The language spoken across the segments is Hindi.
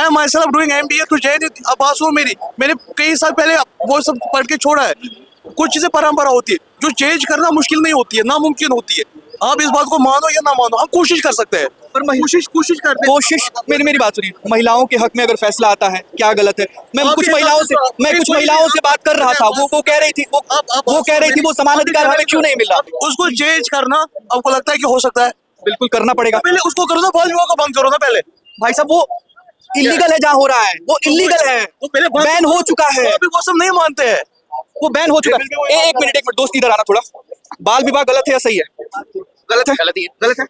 I am my self doing MBA तो जय अब बात सुनो मेरी, मैंने कई साल पहले वो सब पढ़ के छोड़ा है। कुछ चीजें परंपरा होती है जो चेंज करना मुश्किल नहीं होती है, नामुमकिन होती है। आप इस बात को मानो या ना मानो, हम कोशिश कर सकते हैं, पर कोशिश करते हैं। कोशिश मेरी बात सुनिए, महिलाओं के हक में अगर फैसला आता है क्या गलत है? मैं आप कुछ ये महिलाओं से आप- मैं कुछ कोई- महिलाओं से बात कर रहा था, वो कह रही थी आप- वो कह रही थी वो समान अधिकार हमें क्यों नहीं मिल रहा? उसको चेंज करना आपको लगता है कि हो सकता है? बिल्कुल करना पड़ेगा। पहले उसको करो ना, बाल विवाह को बंद करो ना पहले। भाई साहब वो इलीगल है जहाँ हो रहा है, वो इलीगल है, वो पहले बैन हो चुका है, अभी वो सब नहीं मानते हैं। वो बैन हो चुका है। एक मिनट दोस्त इधर आना थोड़ा। बाल विवाह गलत है या सही है? गलत है, गलत है।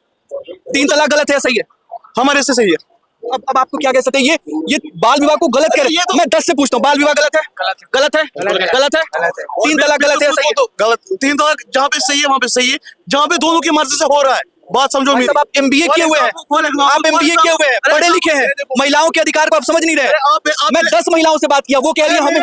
3 तलाक गलत है या सही है? हमारे से सही है। अब आपको क्या कह सकते हैं? ये बाल विवाह को गलत कह रहे हैं। मैं 10 से पूछता हूँ, बाल विवाह गलत है? गलत है, गलत है। 3 तलाक गलत है या सही है? तो गलत। 3 तलाक जहाँ पे सही है वहाँ पे सही है, जहाँ पे दोनों की मर्जी से हो रहा है। बात समझो मेरी। आप MBA किए हुए हैं, आप MBA किए हुए हैं, पढ़े लिखे हैं, महिलाओं के अधिकार को आप समझ नहीं रहे। मैं 10 महिलाओं से बात किया, वो कह रही है हमें।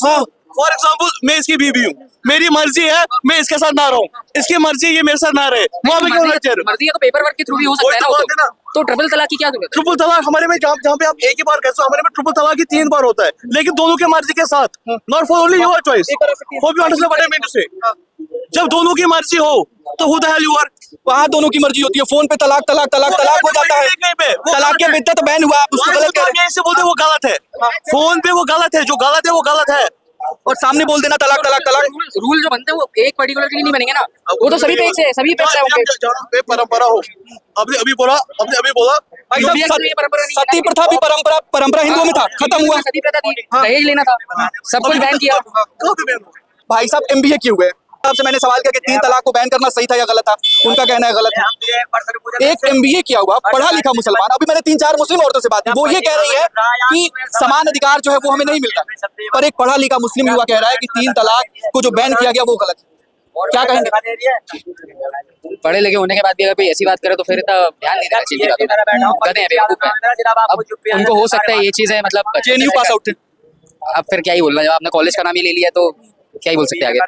हाँ, फॉर एग्जाम्पल मैं इसकी बीवी हूँ, मेरी मर्जी है मैं इसके साथ ना रहूँ, इसकी मर्जी ये मेरे साथ ना रहे, वहाँ पे क्यों लगते हैं? मर्जी है तो पेपर वर्क के थ्रू भी हो सकता है ना, वही वो तो बात है ना। तो ट्रिपल तलाक की क्या जरूरत है? ट्रिपल तलाक हमारे में जहाँ पे आप एक ही बार कहते हो, हमारे में ट्रिपल तलाक ही 3 बार होता है, लेकिन दोनों की मर्जी के साथ, not for only your choice. Hope you understand what I mean to say. जब दोनों की मर्जी हो तो who the hell you are. वहाँ दोनों की मर्जी होती है, फोन पे तलाक तलाक तलाक तलाक हो जाता है। तलाक के बिद्दत बैन हुआ, आप उसको गलत कह रहे हैं। ऐसे बोलते वो गलत है, फोन पे वो गलत है, जो गलत है वो गलत है, और सामने बोल देना तलाक तलाक तलाक। रूल जो बनते हैं वो एक पर्टिकुलर के लिए नहीं बनेंगे ना, वो तो सभी पे से है, सभी पे से है उनके। जहाँ पे परंपरा हो। आपने अभी बोला भाई साहब, ये परंपरा नहीं है। सती प्रथा भी परंपरा हिंदुओं में था, खत्म हुआ। सती प्रथा थी, दहेज लेना था, सब कुछ बैन किया। भाई साहब MBA किए हुए हैं, आपसे मैंने सवाल किया कि 3 तलाक को बैन करना सही था या गलत था? उनका कहना है गलत है। एक MBA किया हुआ पढ़ा लिखा मुसलमान, अभी मैंने 3-4 मुस्लिम औरतों से बात की, वो ये कह रही है कि समान अधिकार जो है वो हमें नहीं मिलता, पर एक पढ़ा लिखा मुस्लिम युवा कह रहा है कि 3 तलाक को जो बैन किया गया वो गलत है। क्या कहेंगे? पढ़े लिखे होने के बाद भी अगर कोई ऐसी बात करे तो फिर इतना ध्यान नहीं देना चाहिए। गधे हैं, बेवकूफ हैं। अब उनको हो सकता है ये चीजें मतलब JNU पास आउट थे। अब फिर क्या ही बोलना, जब आपने कॉलेज का नाम ही ले लिया तो क्या ही बोल सकते हैं आगे।